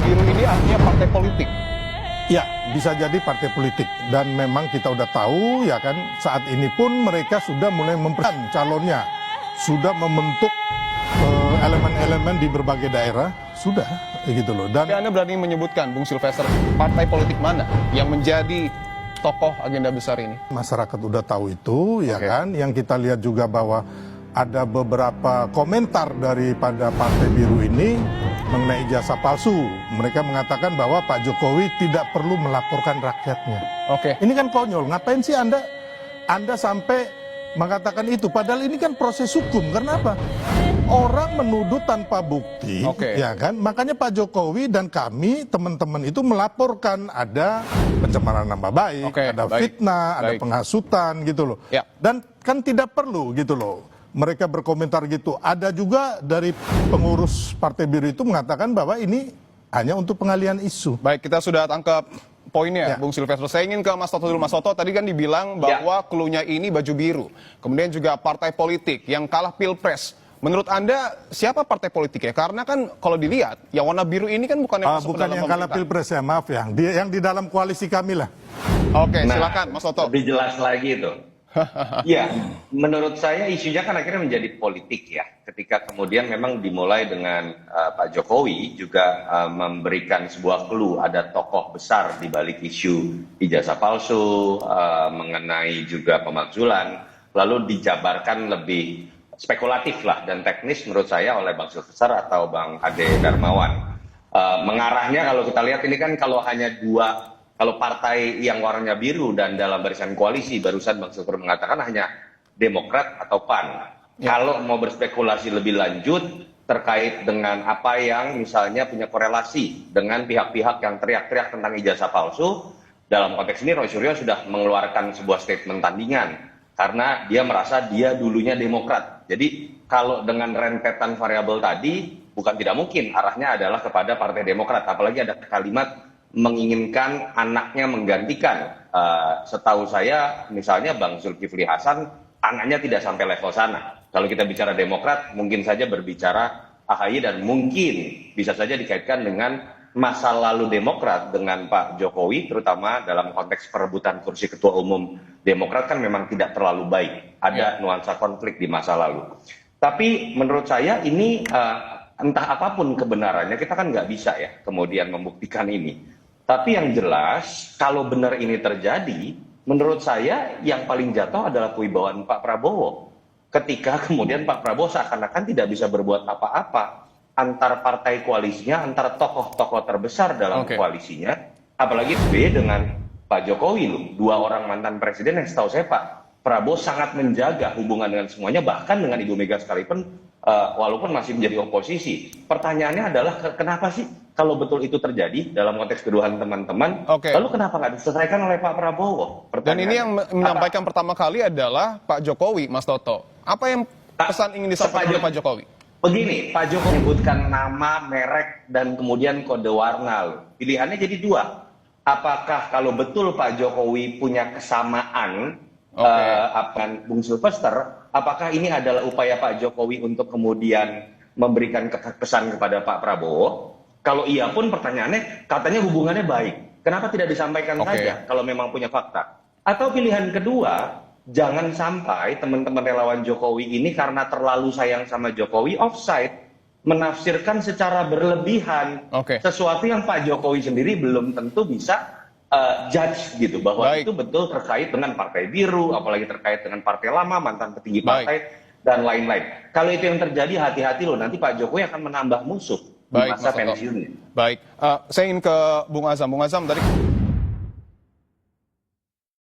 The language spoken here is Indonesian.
Biru ini artinya partai politik. Ya, bisa jadi partai politik. Dan memang kita udah tahu ya kan, saat ini pun mereka sudah mulai mempersiapkan calonnya. Sudah membentuk elemen-elemen di berbagai daerah, sudah gitu loh. Dan Tapi Anda berani menyebutkan, Bung Silvester, partai politik mana yang menjadi tokoh agenda besar ini? masyarakat udah tahu itu, ya kan. Yang kita lihat juga bahwa ada beberapa komentar daripada Partai Biru ini mengenai ijazah palsu. Mereka mengatakan bahwa Pak Jokowi tidak perlu melaporkan rakyatnya. Oke. Ini kan konyol. Ngapain sih Anda sampai mengatakan itu? Padahal ini kan proses hukum. Karena apa? Orang menuduh tanpa bukti, ya kan? Makanya Pak Jokowi dan kami, teman-teman itu melaporkan ada pencemaran nama baik, ada fitnah, ada penghasutan gitu loh. Ya. Dan kan tidak perlu gitu loh. Mereka berkomentar gitu. Ada juga dari pengurus Partai Biru itu mengatakan bahwa ini hanya untuk pengalihan isu. Baik, kita sudah tangkap poinnya, Bung Silvester. Saya ingin ke Mas Toto dulu. Mas Toto, tadi kan dibilang bahwa klunya ini baju biru. Kemudian juga partai politik yang kalah pilpres. Menurut Anda, siapa partai politik ya? Karena kan kalau dilihat, yang warna biru ini kan bukan yang masuk ke dalam yang kalah pilpres ya, maaf ya. Yang di dalam koalisi kami lah. Oke, silakan Mas Toto. Lebih jelas lagi itu. Ya, menurut saya isunya kan akhirnya menjadi politik ya. Ketika kemudian memang dimulai dengan Pak Jokowi juga memberikan sebuah clue, ada tokoh besar di balik isu ijazah palsu, mengenai juga pemakzulan, lalu dijabarkan lebih spekulatif lah dan teknis menurut saya oleh Bang Silvester atau Bang Ade Darmawan. Mengarahnya kalau kita lihat ini kan kalau hanya dua. Kalau partai yang warnanya biru dan dalam barisan koalisi, barusan Bang Silver mengatakan hanya Demokrat atau PAN. Kalau mau berspekulasi lebih lanjut terkait dengan apa yang misalnya punya korelasi dengan pihak-pihak yang teriak-teriak tentang ijazah palsu, dalam konteks ini Roy Suryo sudah mengeluarkan sebuah statement tandingan. Karena dia merasa dia dulunya Demokrat. Jadi kalau dengan rentetan variabel tadi, bukan tidak mungkin arahnya adalah kepada Partai Demokrat. Apalagi ada kalimat menginginkan anaknya menggantikan. Setahu saya misalnya Bang Zulkifli Hasan anaknya tidak sampai level sana. Kalau kita bicara Demokrat mungkin saja berbicara AHY dan mungkin bisa saja dikaitkan dengan masa lalu Demokrat dengan Pak Jokowi, terutama dalam konteks perebutan kursi ketua umum Demokrat kan memang tidak terlalu baik. Ada nuansa konflik di masa lalu. Tapi menurut saya ini entah apapun kebenarannya, kita kan nggak bisa ya kemudian membuktikan ini. Tapi yang jelas, kalau benar ini terjadi, menurut saya yang paling jatuh adalah kewibawaan Pak Prabowo. Ketika kemudian Pak Prabowo seakan-akan tidak bisa berbuat apa-apa antar partai koalisinya, antar tokoh-tokoh terbesar dalam koalisinya, apalagi dengan Pak Jokowi loh, dua orang mantan presiden yang setahu saya Pak Prabowo sangat menjaga hubungan dengan semuanya, bahkan dengan Ibu Mega sekalipun, walaupun masih menjadi oposisi. Pertanyaannya adalah kenapa sih kalau betul itu terjadi dalam konteks keduaan teman-teman, lalu kenapa nggak diselesaikan oleh Pak Prabowo? Dan ini yang menyampaikan pertama kali adalah Pak Jokowi, Mas Toto. Apa yang pesan ingin disampaikan oleh Pak Jokowi? Begini, Pak Jokowi menyebutkan nama, merek, dan kemudian kode warna. Pilihannya jadi dua. Apakah kalau betul Pak Jokowi punya kesamaan Bung Silvester, apakah ini adalah upaya Pak Jokowi untuk kemudian memberikan pesan kepada Pak Prabowo? Kalau iya pun pertanyaannya, katanya hubungannya baik. Kenapa tidak disampaikan saja kalau memang punya fakta? Atau pilihan kedua, jangan sampai teman-teman relawan Jokowi ini karena terlalu sayang sama Jokowi offside, menafsirkan secara berlebihan sesuatu yang Pak Jokowi sendiri belum tentu bisa judge gitu, bahwa itu betul terkait dengan Partai Biru, apalagi terkait dengan partai lama, mantan petinggi partai, dan lain-lain. Kalau itu yang terjadi, hati-hati loh, nanti Pak Jokowi akan menambah musuh di masa pensiunnya. Baik, saya ingin ke Bung Azam. Bung Azam, tadi